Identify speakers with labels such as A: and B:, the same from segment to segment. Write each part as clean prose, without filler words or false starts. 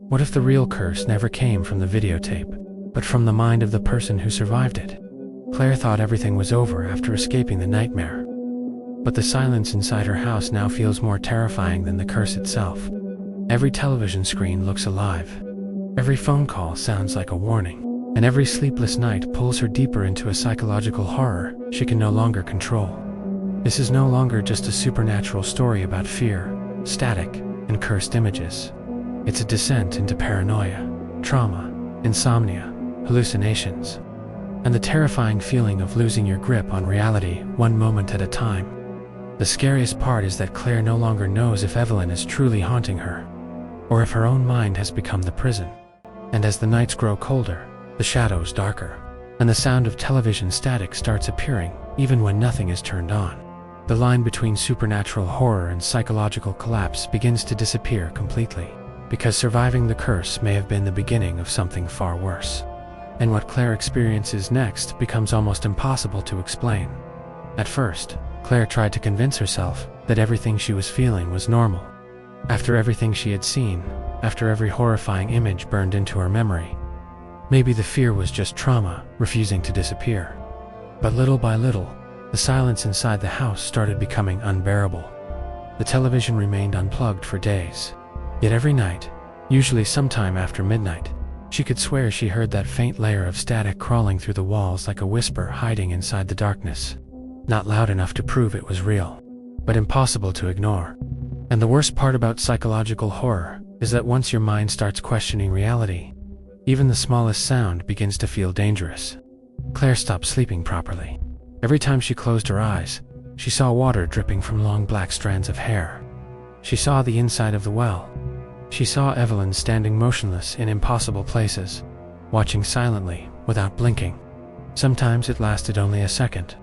A: What if the real curse never came from the videotape, but from the mind of the person who survived it? Claire thought everything was over after escaping the nightmare. But the silence inside her house now feels more terrifying than the curse itself. Every television screen looks alive. Every phone call sounds like a warning. And every sleepless night pulls her deeper into a psychological horror she can no longer control. This is no longer just a supernatural story about fear, static, and cursed images. It's a descent into paranoia, trauma, insomnia, hallucinations, and the terrifying feeling of losing your grip on reality one moment at a time. The scariest part is that Claire no longer knows if Evelyn is truly haunting her, or if her own mind has become the prison. And as the nights grow colder, the shadows darker, and the sound of television static starts appearing even when nothing is turned on, the line between supernatural horror and psychological collapse begins to disappear completely, because surviving the curse may have been the beginning of something far worse. And what Claire experiences next becomes almost impossible to explain. At first, Claire tried to convince herself that everything she was feeling was normal. After everything she had seen, after every horrifying image burned into her memory, maybe the fear was just trauma refusing to disappear. But little by little, the silence inside the house started becoming unbearable. The television remained unplugged for days. Yet every night, usually sometime after midnight, she could swear she heard that faint layer of static crawling through the walls like a whisper hiding inside the darkness. Not loud enough to prove it was real, but impossible to ignore. And the worst part about psychological horror is that once your mind starts questioning reality, even the smallest sound begins to feel dangerous. Claire stopped sleeping properly. Every time she closed her eyes, she saw water dripping from long black strands of hair. She saw the inside of the well. She saw Evelyn standing motionless in impossible places, watching silently without blinking. Sometimes it lasted only a second.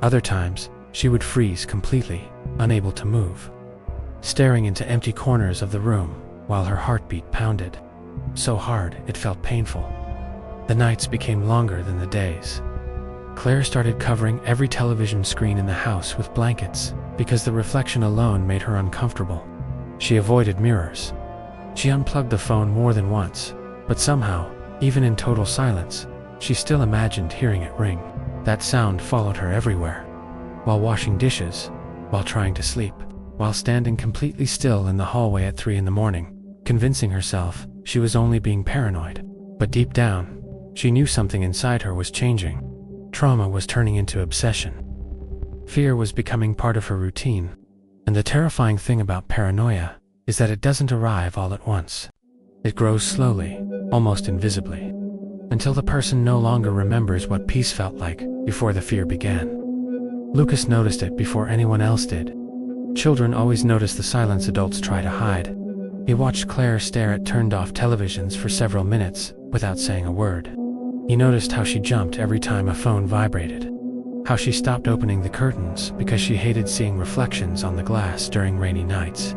A: Other times, she would freeze completely, unable to move, staring into empty corners of the room while her heartbeat pounded so hard it felt painful. The nights became longer than the days. Claire started covering every television screen in the house with blankets because the reflection alone made her uncomfortable. She avoided mirrors. She unplugged the phone more than once, but somehow, even in total silence, she still imagined hearing it ring. That sound followed her everywhere. While washing dishes, while trying to sleep, while standing completely still in the hallway at 3 a.m, convincing herself she was only being paranoid. But deep down, she knew something inside her was changing. Trauma was turning into obsession. Fear was becoming part of her routine. And the terrifying thing about paranoia is that it doesn't arrive all at once. It grows slowly, almost invisibly, until the person no longer remembers what peace felt like before the fear began. Lucas noticed it before anyone else did. Children always notice the silence adults try to hide. He watched Claire stare at turned-off televisions for several minutes without saying a word. He noticed how she jumped every time a phone vibrated, how she stopped opening the curtains because she hated seeing reflections on the glass during rainy nights.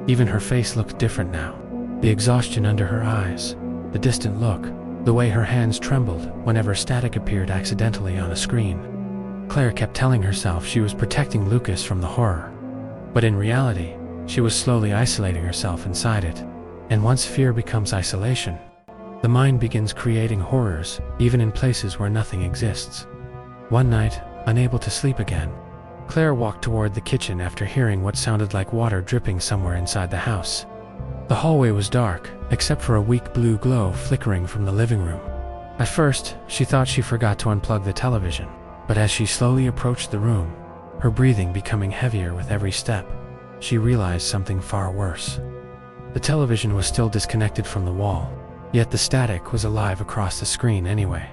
A: Even her face looked different now. The exhaustion under her eyes, the distant look, the way her hands trembled whenever static appeared accidentally on a screen. Claire kept telling herself she was protecting Lucas from the horror. But in reality, she was slowly isolating herself inside it. And once fear becomes isolation, the mind begins creating horrors, even in places where nothing exists. One night, unable to sleep again, Claire walked toward the kitchen after hearing what sounded like water dripping somewhere inside the house. The hallway was dark, except for a weak blue glow flickering from the living room. At first, she thought she forgot to unplug the television, but as she slowly approached the room, her breathing becoming heavier with every step, she realized something far worse. The television was still disconnected from the wall, yet the static was alive across the screen anyway.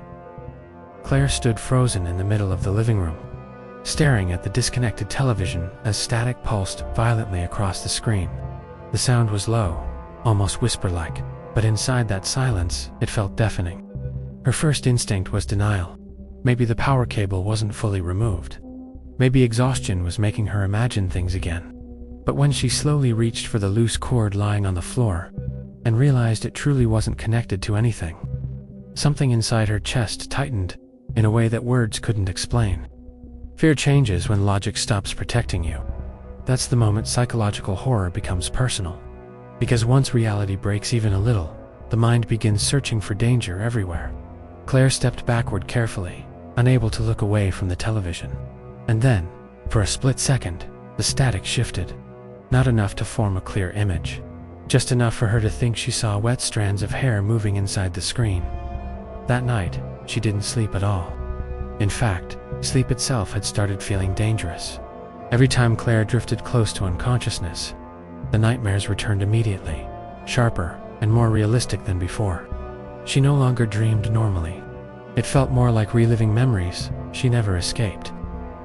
A: Claire stood frozen in the middle of the living room, staring at the disconnected television as static pulsed violently across the screen. The sound was low, almost whisper-like, but inside that silence, it felt deafening. Her first instinct was denial. Maybe the power cable wasn't fully removed. Maybe exhaustion was making her imagine things again. But when she slowly reached for the loose cord lying on the floor and realized it truly wasn't connected to anything, something inside her chest tightened in a way that words couldn't explain. Fear changes when logic stops protecting you. That's the moment psychological horror becomes personal. Because once reality breaks even a little, the mind begins searching for danger everywhere. Claire stepped backward carefully, unable to look away from the television. And then, for a split second, the static shifted. Not enough to form a clear image. Just enough for her to think she saw wet strands of hair moving inside the screen. That night, she didn't sleep at all. In fact, sleep itself had started feeling dangerous. Every time Claire drifted close to unconsciousness, the nightmares returned immediately, sharper and more realistic than before. She no longer dreamed normally. It felt more like reliving memories she never escaped.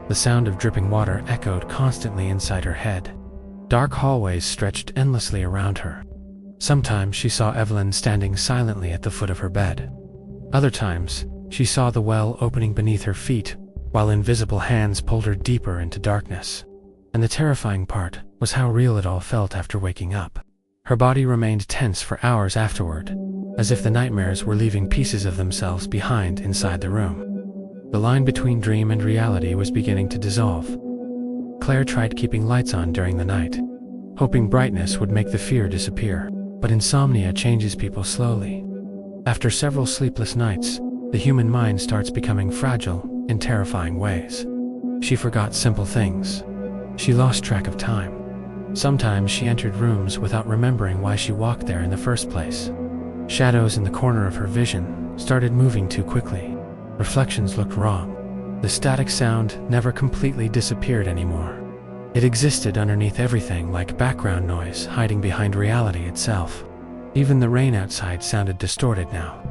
A: The sound of dripping water echoed constantly inside her head. Dark hallways stretched endlessly around her. Sometimes she saw Evelyn standing silently at the foot of her bed. Other times, she saw the well opening beneath her feet, while invisible hands pulled her deeper into darkness. And the terrifying part was how real it all felt after waking up. Her body remained tense for hours afterward, as if the nightmares were leaving pieces of themselves behind inside the room. The line between dream and reality was beginning to dissolve. Claire tried keeping lights on during the night, hoping brightness would make the fear disappear, but insomnia changes people slowly. After several sleepless nights, the human mind starts becoming fragile in terrifying ways. She forgot simple things. She lost track of time. Sometimes she entered rooms without remembering why she walked there in the first place. Shadows in the corner of her vision started moving too quickly. Reflections looked wrong. The static sound never completely disappeared anymore. It existed underneath everything like background noise hiding behind reality itself. Even the rain outside sounded distorted now,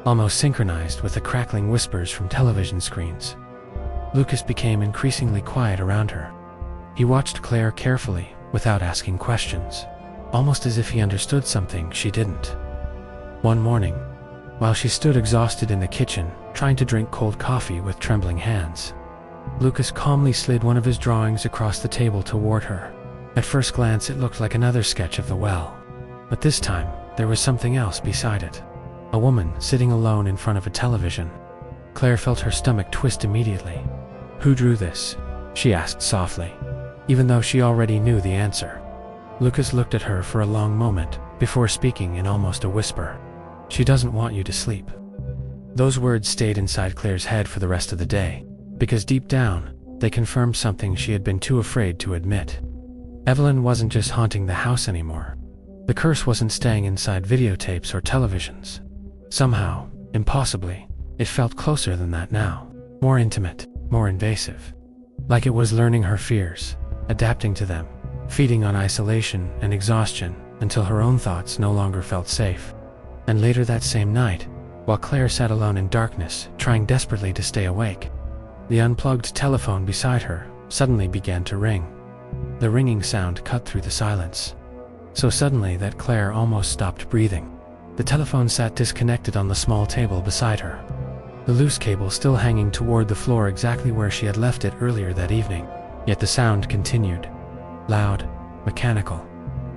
A: almost synchronized with the crackling whispers from television screens. Lucas became increasingly quiet around her. He watched Claire carefully without asking questions, almost as if he understood something she didn't. One morning, while she stood exhausted in the kitchen, trying to drink cold coffee with trembling hands, Lucas calmly slid one of his drawings across the table toward her. At first glance, it looked like another sketch of the well, but this time, there was something else beside it. A woman sitting alone in front of a television. Claire felt her stomach twist immediately. "Who drew this?" she asked softly, even though she already knew the answer. Lucas looked at her for a long moment before speaking in almost a whisper. "She doesn't want you to sleep." Those words stayed inside Claire's head for the rest of the day, because deep down, they confirmed something she had been too afraid to admit. Evelyn wasn't just haunting the house anymore. The curse wasn't staying inside videotapes or televisions. Somehow, impossibly, it felt closer than that now. More intimate, more invasive. Like it was learning her fears, adapting to them, feeding on isolation and exhaustion until her own thoughts no longer felt safe. And later that same night, while Claire sat alone in darkness, trying desperately to stay awake, the unplugged telephone beside her suddenly began to ring. The ringing sound cut through the silence, so suddenly that Claire almost stopped breathing. The telephone sat disconnected on the small table beside her, the loose cable still hanging toward the floor exactly where she had left it earlier that evening. Yet the sound continued, loud, mechanical,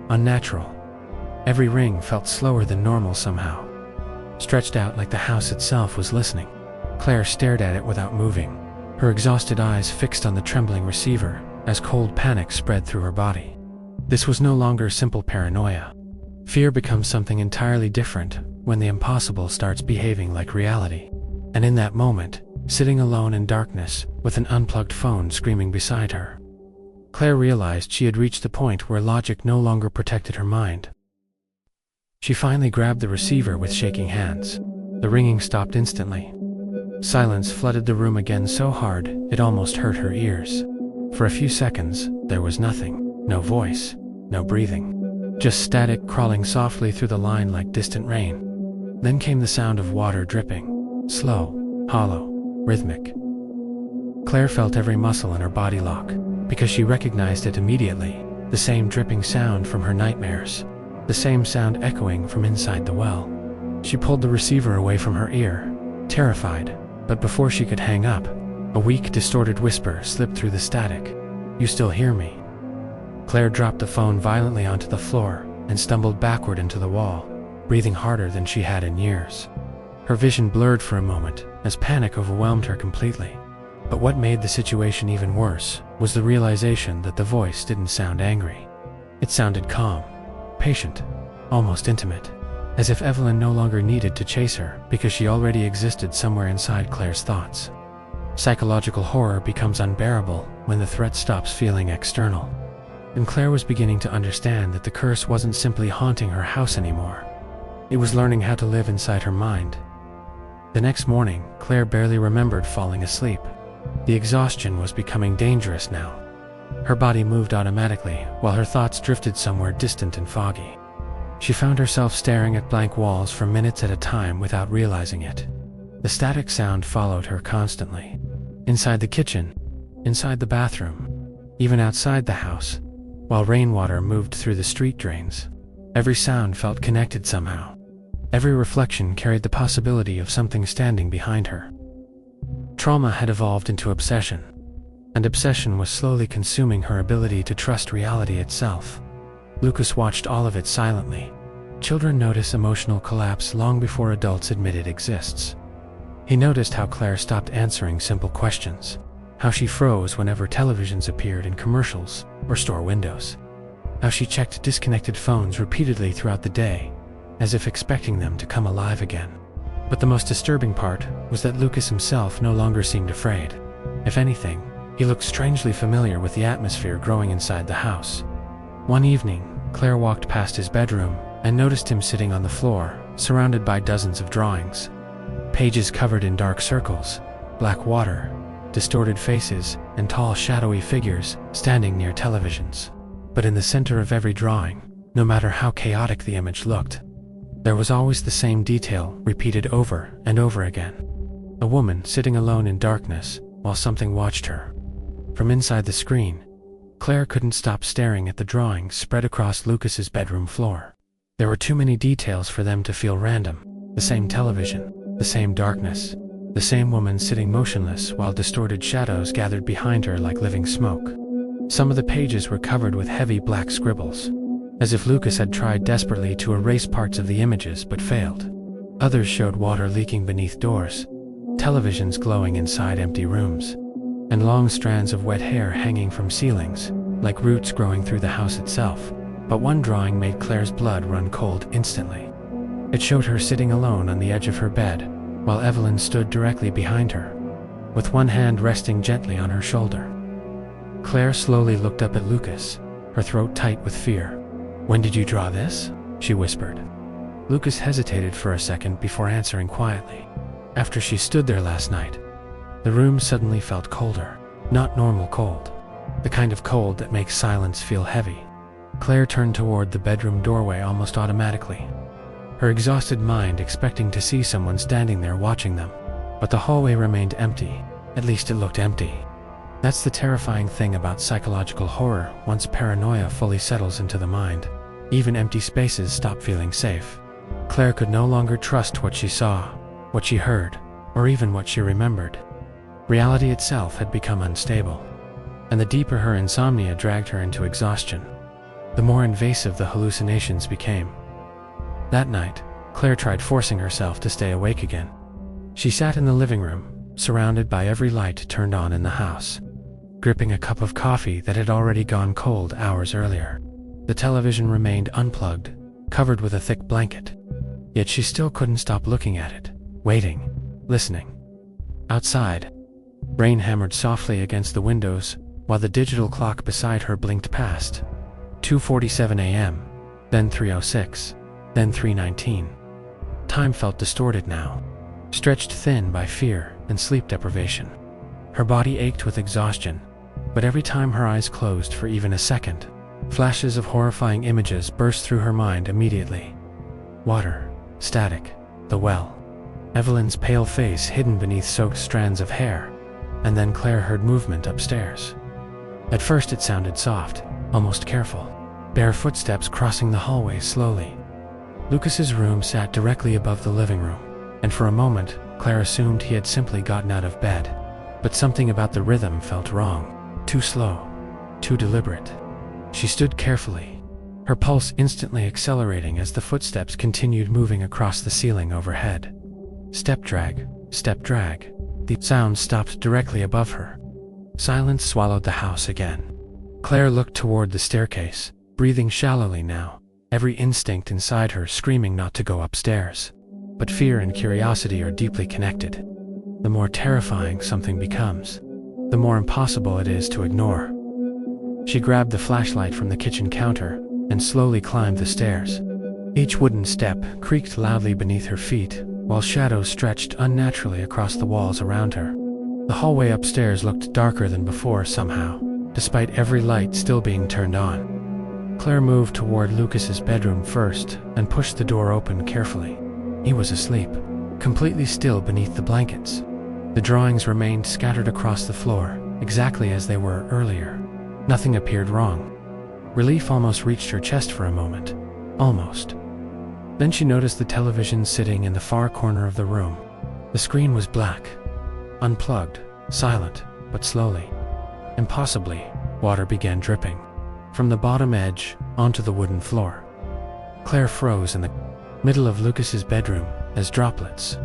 A: unnatural. Every ring felt slower than normal somehow, stretched out like the house itself was listening. Claire stared at it without moving, her exhausted eyes fixed on the trembling receiver as cold panic spread through her body. This was no longer simple paranoia. Fear becomes something entirely different when the impossible starts behaving like reality. And in that moment, sitting alone in darkness with an unplugged phone screaming beside her, Claire realized she had reached the point where logic no longer protected her mind. She finally grabbed the receiver with shaking hands. The ringing stopped instantly. Silence flooded the room again so hard it almost hurt her ears. For a few seconds, there was nothing. No voice, no breathing. Just static crawling softly through the line like distant rain. Then came the sound of water dripping. Slow, hollow, rhythmic. Claire felt every muscle in her body lock, because she recognized it immediately. The same dripping sound from her nightmares. The same sound echoing from inside the well. She pulled the receiver away from her ear, terrified, but before she could hang up, a weak, distorted whisper slipped through the static. "You still hear me?" Claire dropped the phone violently onto the floor and stumbled backward into the wall, breathing harder than she had in years. Her vision blurred for a moment as panic overwhelmed her completely. But what made the situation even worse was the realization that the voice didn't sound angry. It sounded calm, patient, almost intimate. as if Evelyn no longer needed to chase her because she already existed somewhere inside Claire's thoughts. Psychological horror becomes unbearable when the threat stops feeling external. And Claire was beginning to understand that the curse wasn't simply haunting her house anymore. It was learning how to live inside her mind. The next morning, Claire barely remembered falling asleep. The exhaustion was becoming dangerous now. Her body moved automatically, while her thoughts drifted somewhere distant and foggy. She found herself staring at blank walls for minutes at a time without realizing it. The static sound followed her constantly. Inside the kitchen, inside the bathroom, even outside the house, while rainwater moved through the street drains. Every sound felt connected somehow. Every reflection carried the possibility of something standing behind her. Trauma had evolved into obsession, and obsession was slowly consuming her ability to trust reality itself. Lucas watched all of it silently. Children notice emotional collapse long before adults admit it exists. He noticed how Claire stopped answering simple questions, how she froze whenever televisions appeared in commercials or store windows, how she checked disconnected phones repeatedly throughout the day, as if expecting them to come alive again. But the most disturbing part was that Lucas himself no longer seemed afraid. If anything, he looked strangely familiar with the atmosphere growing inside the house. One evening, Claire walked past his bedroom and noticed him sitting on the floor, surrounded by dozens of drawings. Pages covered in dark circles, black water, distorted faces, and tall shadowy figures standing near televisions. But in the center of every drawing, no matter how chaotic the image looked, there was always the same detail repeated over and over again. A woman sitting alone in darkness while something watched her. From inside the screen, Claire couldn't stop staring at the drawings spread across Lucas's bedroom floor. There were too many details for them to feel random. The same television, the same darkness, the same woman sitting motionless while distorted shadows gathered behind her like living smoke. Some of the pages were covered with heavy black scribbles, as if Lucas had tried desperately to erase parts of the images but failed. Others showed water leaking beneath doors, televisions glowing inside empty rooms, and long strands of wet hair hanging from ceilings, like roots growing through the house itself. But one drawing made Claire's blood run cold instantly. It showed her sitting alone on the edge of her bed, while Evelyn stood directly behind her, with one hand resting gently on her shoulder. Claire slowly looked up at Lucas, her throat tight with fear. "When did you draw this?" she whispered. Lucas hesitated for a second before answering quietly. "After she stood there last night." The room suddenly felt colder, not normal cold, the kind of cold that makes silence feel heavy. Claire turned toward the bedroom doorway almost automatically, her exhausted mind expecting to see someone standing there watching them. But the hallway remained empty. At least it looked empty. That's the terrifying thing about psychological horror. Once paranoia fully settles into the mind, even empty spaces stop feeling safe. Claire could no longer trust what she saw, what she heard, or even what she remembered. Reality itself had become unstable, and the deeper her insomnia dragged her into exhaustion, the more invasive the hallucinations became. That night, Claire tried forcing herself to stay awake again. She sat in the living room, surrounded by every light turned on in the house, gripping a cup of coffee that had already gone cold hours earlier. The television remained unplugged, covered with a thick blanket. Yet she still couldn't stop looking at it, waiting, listening. Outside, rain hammered softly against the windows, while the digital clock beside her blinked past. 2:47 a.m., then 3:06, then 3:19. Time felt distorted now, stretched thin by fear and sleep deprivation. Her body ached with exhaustion, but every time her eyes closed for even a second, flashes of horrifying images burst through her mind immediately. Water, static, the well, Evelyn's pale face hidden beneath soaked strands of hair, and then Claire heard movement upstairs. At first it sounded soft, almost careful, bare footsteps crossing the hallway slowly. Lucas's room sat directly above the living room, and for a moment, Claire assumed he had simply gotten out of bed. But something about the rhythm felt wrong, too slow, too deliberate. She stood carefully, her pulse instantly accelerating as the footsteps continued moving across the ceiling overhead. Step drag, the sound stopped directly above her. Silence swallowed the house again. Claire looked toward the staircase, breathing shallowly now, every instinct inside her screaming not to go upstairs. But fear and curiosity are deeply connected. The more terrifying something becomes, the more impossible it is to ignore. She grabbed the flashlight from the kitchen counter and slowly climbed the stairs. Each wooden step creaked loudly beneath her feet, while shadows stretched unnaturally across the walls around her. The hallway upstairs looked darker than before somehow, despite every light still being turned on. Claire moved toward Lucas's bedroom first and pushed the door open carefully. He was asleep, completely still beneath the blankets. The drawings remained scattered across the floor, exactly as they were earlier. Nothing appeared wrong. Relief almost reached her chest for a moment. Almost. Then she noticed the television sitting in the far corner of the room. The screen was black, unplugged, silent, but slowly, impossibly, water began dripping from the bottom edge onto the wooden floor. Claire froze in the middle of Lucas's bedroom as droplets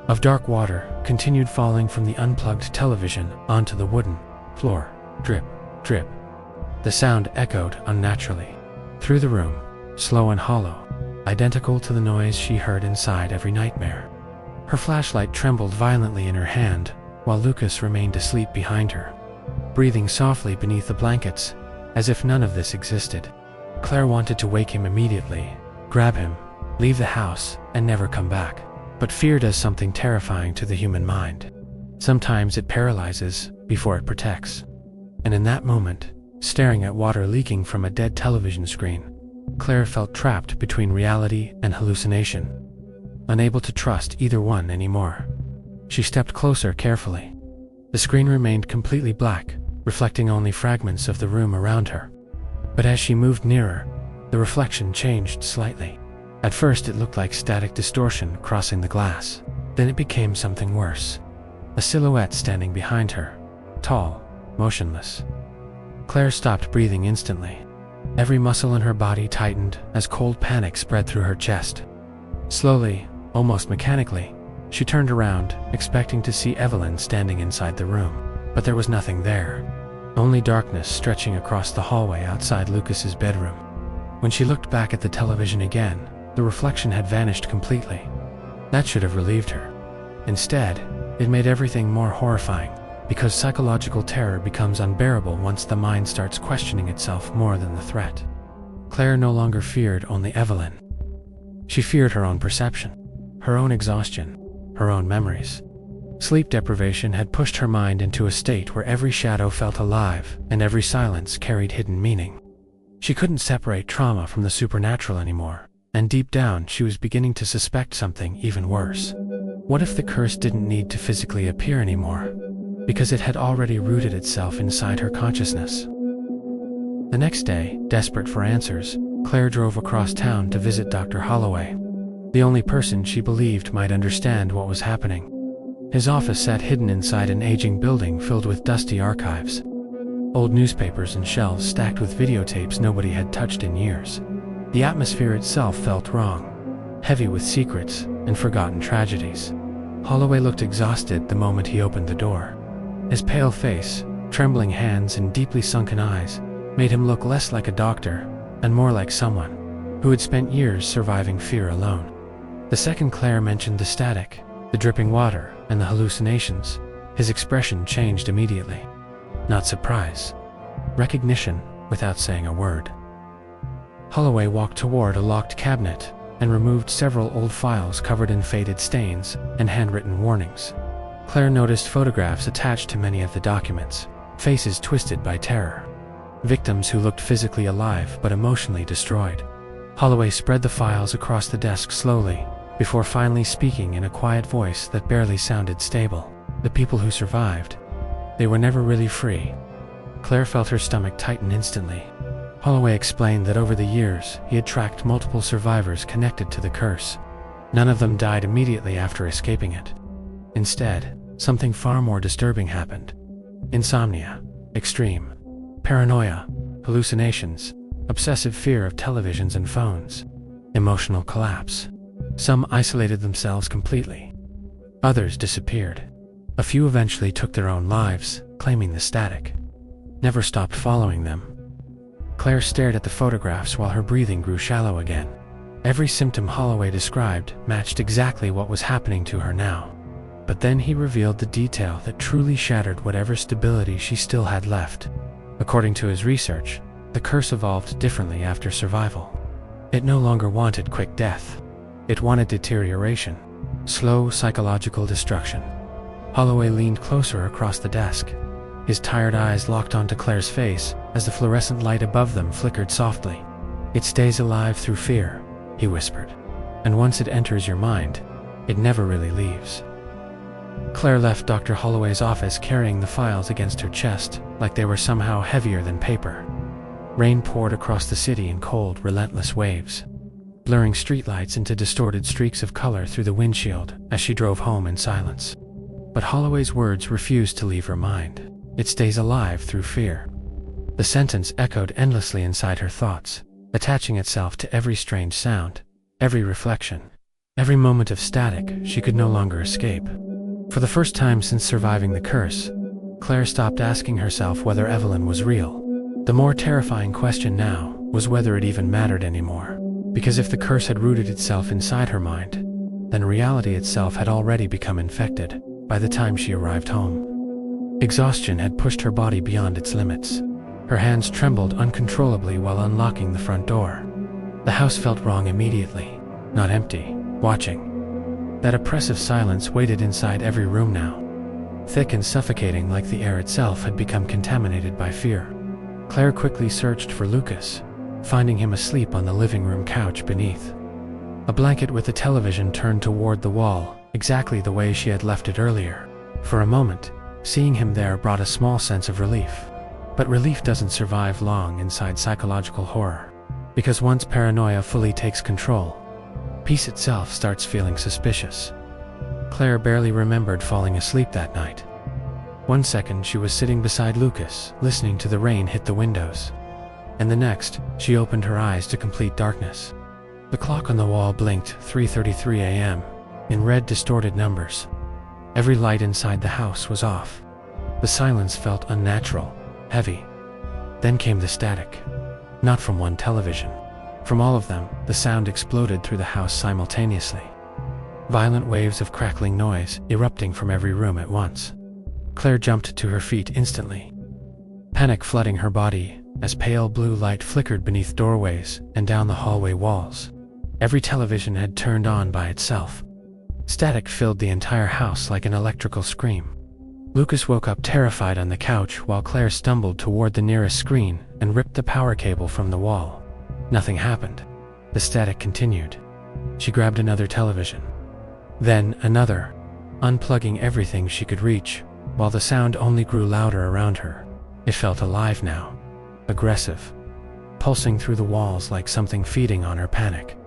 A: of dark water continued falling from the unplugged television onto the wooden floor. Drip, drip. The sound echoed unnaturally through the room, slow and hollow, identical to the noise she heard inside every nightmare. Her flashlight trembled violently in her hand, while Lucas remained asleep behind her, breathing softly beneath the blankets, as if none of this existed. Claire wanted to wake him immediately, grab him, leave the house, and never come back. But fear does something terrifying to the human mind. Sometimes it paralyzes before it protects. And in that moment, staring at water leaking from a dead television screen, Claire felt trapped between reality and hallucination, unable to trust either one anymore. She stepped closer carefully. The screen remained completely black, reflecting only fragments of the room around her. But as she moved nearer, the reflection changed slightly. At first it looked like static distortion crossing the glass. Then it became something worse. A silhouette standing behind her, tall, motionless. Claire stopped breathing instantly. Every muscle in her body tightened as cold panic spread through her chest. Slowly, almost mechanically, she turned around, expecting to see Evelyn standing inside the room. But there was nothing there. Only darkness stretching across the hallway outside Lucas's bedroom. When she looked back at the television again, the reflection had vanished completely. That should have relieved her. Instead, it made everything more horrifying, because psychological terror becomes unbearable once the mind starts questioning itself more than the threat. Claire no longer feared only Evelyn. She feared her own perception, her own exhaustion, her own memories. Sleep deprivation had pushed her mind into a state where every shadow felt alive and every silence carried hidden meaning. She couldn't separate trauma from the supernatural anymore, and deep down she was beginning to suspect something even worse. What if the curse didn't need to physically appear anymore, because it had already rooted itself inside her consciousness? The next day, desperate for answers, Claire drove across town to visit Dr. Holloway, the only person she believed might understand what was happening. His office sat hidden inside an aging building filled with dusty archives, old newspapers and shelves stacked with videotapes nobody had touched in years. The atmosphere itself felt wrong, heavy with secrets and forgotten tragedies. Holloway looked exhausted the moment he opened the door. His pale face, trembling hands and deeply sunken eyes made him look less like a doctor and more like someone who had spent years surviving fear alone. The second Claire mentioned the static, the dripping water, and the hallucinations, his expression changed immediately. Not surprise. Recognition without saying a word. Holloway walked toward a locked cabinet and removed several old files covered in faded stains and handwritten warnings. Claire noticed photographs attached to many of the documents, faces twisted by terror. Victims who looked physically alive but emotionally destroyed. Holloway spread the files across the desk slowly, before finally speaking in a quiet voice that barely sounded stable. The people who survived, they were never really free. Claire felt her stomach tighten instantly. Holloway explained that over the years, he had tracked multiple survivors connected to the curse. None of them died immediately after escaping it. Instead, something far more disturbing happened. Insomnia, extreme, paranoia, hallucinations, obsessive fear of televisions and phones, emotional collapse. Some isolated themselves completely. Others disappeared. A few eventually took their own lives, claiming the static never stopped following them. Claire stared at the photographs while her breathing grew shallow again. Every symptom Holloway described matched exactly what was happening to her now. But then he revealed the detail that truly shattered whatever stability she still had left. According to his research, the curse evolved differently after survival. It no longer wanted quick death. It wanted deterioration, slow psychological destruction. Holloway leaned closer across the desk. His tired eyes locked onto Claire's face as the fluorescent light above them flickered softly. "It stays alive through fear," he whispered. "And once it enters your mind, it never really leaves." Claire left Dr. Holloway's office carrying the files against her chest like they were somehow heavier than paper. Rain poured across the city in cold, relentless waves, blurring streetlights into distorted streaks of color through the windshield as she drove home in silence. But Holloway's words refused to leave her mind. "It stays alive through fear." The sentence echoed endlessly inside her thoughts, attaching itself to every strange sound, every reflection, every moment of static she could no longer escape. For the first time since surviving the curse, Claire stopped asking herself whether Evelyn was real. The more terrifying question now was whether it even mattered anymore. Because if the curse had rooted itself inside her mind, then reality itself had already become infected by the time she arrived home. Exhaustion had pushed her body beyond its limits. Her hands trembled uncontrollably while unlocking the front door. The house felt wrong immediately, not empty, watching. That oppressive silence waited inside every room now, thick and suffocating like the air itself had become contaminated by fear. Claire quickly searched for Lucas, finding him asleep on the living room couch beneath. A blanket with a television turned toward the wall, exactly the way she had left it earlier. For a moment, seeing him there brought a small sense of relief. But relief doesn't survive long inside psychological horror, because once paranoia fully takes control, peace itself starts feeling suspicious. Claire barely remembered falling asleep that night. One second she was sitting beside Lucas, listening to the rain hit the windows. And the next, she opened her eyes to complete darkness. The clock on the wall blinked 3:33 a.m. in red distorted numbers. Every light inside the house was off. The silence felt unnatural, heavy. Then came the static. Not from one television. From all of them, the sound exploded through the house simultaneously. Violent waves of crackling noise erupting from every room at once. Claire jumped to her feet instantly, panic flooding her body as pale blue light flickered beneath doorways and down the hallway walls. Every television had turned on by itself. Static filled the entire house like an electrical scream. Lucas woke up terrified on the couch while Claire stumbled toward the nearest screen and ripped the power cable from the wall. Nothing happened. The static continued. She grabbed another television. Then another, unplugging everything she could reach, while the sound only grew louder around her. It felt alive now, aggressive, pulsing through the walls like something feeding on her panic.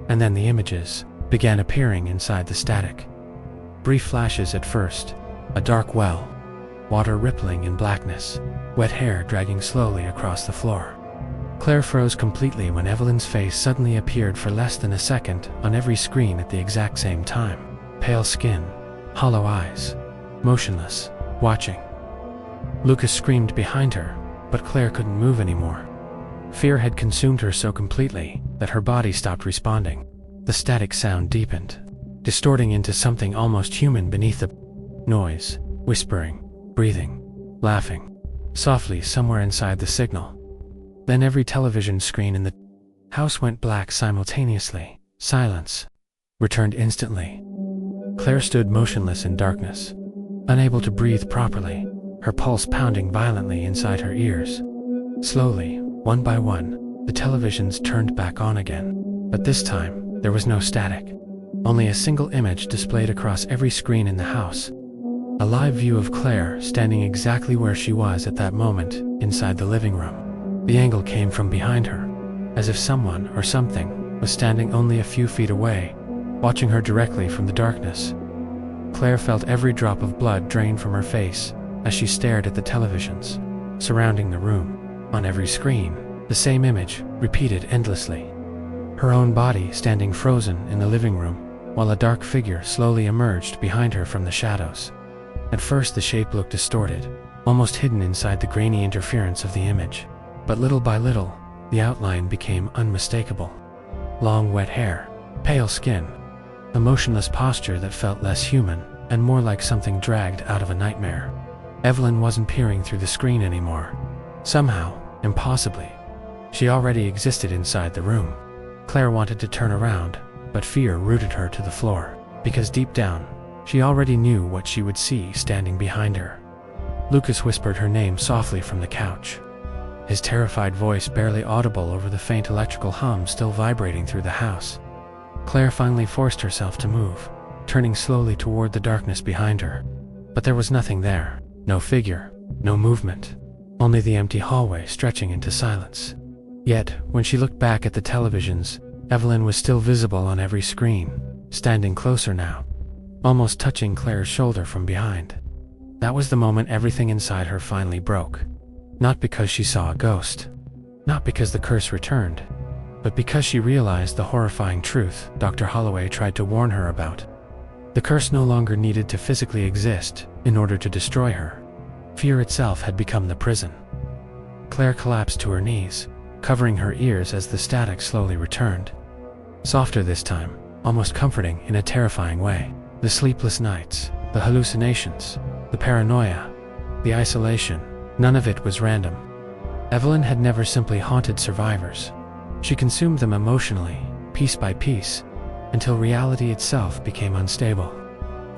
A: And then the images began appearing inside the static. Brief flashes at first, a dark well, water rippling in blackness, wet hair dragging slowly across the floor. Claire froze completely when Evelyn's face suddenly appeared for less than a second on every screen at the exact same time. Pale skin, hollow eyes, motionless, watching. Lucas screamed behind her, but Claire couldn't move anymore. Fear had consumed her so completely that her body stopped responding. The static sound deepened, distorting into something almost human beneath the noise, whispering, breathing, laughing, softly somewhere inside the signal. Then every television screen in the house went black simultaneously. Silence returned instantly. Claire stood motionless in darkness, unable to breathe properly, her pulse pounding violently inside her ears. Slowly, one by one, the televisions turned back on again. But this time, there was no static. Only a single image displayed across every screen in the house. A live view of Claire standing exactly where she was at that moment, inside the living room. The angle came from behind her, as if someone or something was standing only a few feet away, watching her directly from the darkness. Claire felt every drop of blood drain from her face as she stared at the televisions surrounding the room. On every screen, the same image repeated endlessly. Her own body standing frozen in the living room, while a dark figure slowly emerged behind her from the shadows. At first the shape looked distorted, almost hidden inside the grainy interference of the image. But little by little, The outline became unmistakable. Long wet hair, pale skin, a motionless posture that felt less human and more like something dragged out of a nightmare. Evelyn wasn't peering through the screen anymore. Somehow, impossibly, she already existed inside the room. Claire wanted to turn around, but fear rooted her to the floor, because deep down, she already knew what she would see standing behind her. Lucas whispered her name softly from the couch, his terrified voice barely audible over the faint electrical hum still vibrating through the house. Claire finally forced herself to move, turning slowly toward the darkness behind her. But there was nothing there, no figure, no movement, only the empty hallway stretching into silence. Yet, when she looked back at the televisions, Evelyn was still visible on every screen, standing closer now, almost touching Claire's shoulder from behind. That was the moment everything inside her finally broke. Not because she saw a ghost, not because the curse returned, but because she realized the horrifying truth Dr. Holloway tried to warn her about. The curse no longer needed to physically exist in order to destroy her. Fear itself had become the prison. Claire collapsed to her knees, covering her ears as the static slowly returned. Softer this time, almost comforting in a terrifying way. The sleepless nights, the hallucinations, the paranoia, the isolation, none of it was random. Evelyn had never simply haunted survivors. She consumed them emotionally, piece by piece, until reality itself became unstable.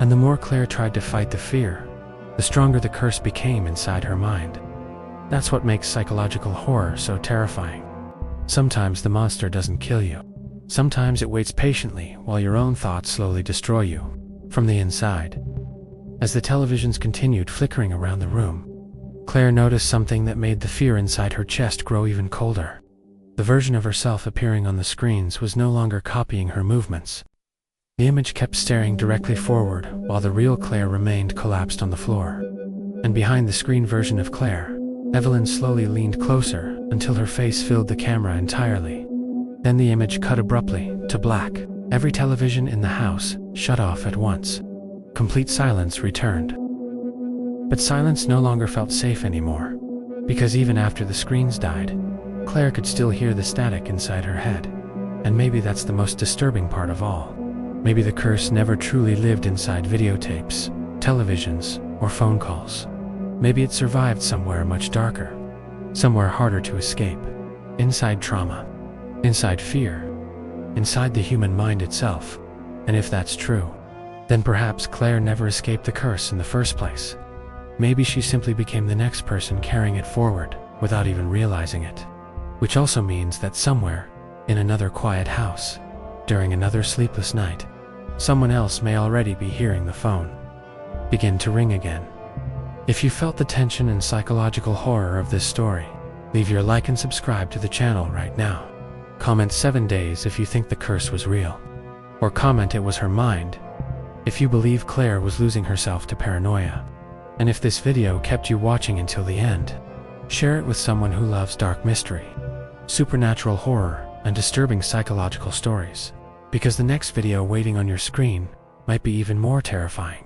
A: And the more Claire tried to fight the fear, the stronger the curse became inside her mind. That's what makes psychological horror so terrifying. Sometimes the monster doesn't kill you. Sometimes it waits patiently while your own thoughts slowly destroy you, from the inside. As the televisions continued flickering around the room, Claire noticed something that made the fear inside her chest grow even colder. The version of herself appearing on the screens was no longer copying her movements. The image kept staring directly forward while the real Claire remained collapsed on the floor. And behind the screen version of Claire, Evelyn slowly leaned closer until her face filled the camera entirely. Then the image cut abruptly to black. Every television in the house shut off at once. Complete silence returned. But silence no longer felt safe anymore, because even after the screens died, Claire could still hear the static inside her head. And maybe that's the most disturbing part of all. Maybe the curse never truly lived inside videotapes, televisions, or phone calls. Maybe it survived somewhere much darker, somewhere harder to escape. Inside trauma, inside fear, inside the human mind itself. And if that's true, then perhaps Claire never escaped the curse in the first place. Maybe she simply became the next person carrying it forward without even realizing it. Which also means that somewhere, in another quiet house, during another sleepless night, someone else may already be hearing the phone begin to ring again. If you felt the tension and psychological horror of this story, leave your like and subscribe to the channel right now. Comment 7 days if you think the curse was real. Or comment it was her mind if you believe Claire was losing herself to paranoia. And if this video kept you watching until the end, share it with someone who loves dark mystery, supernatural horror, and disturbing psychological stories. Because the next video waiting on your screen might be even more terrifying.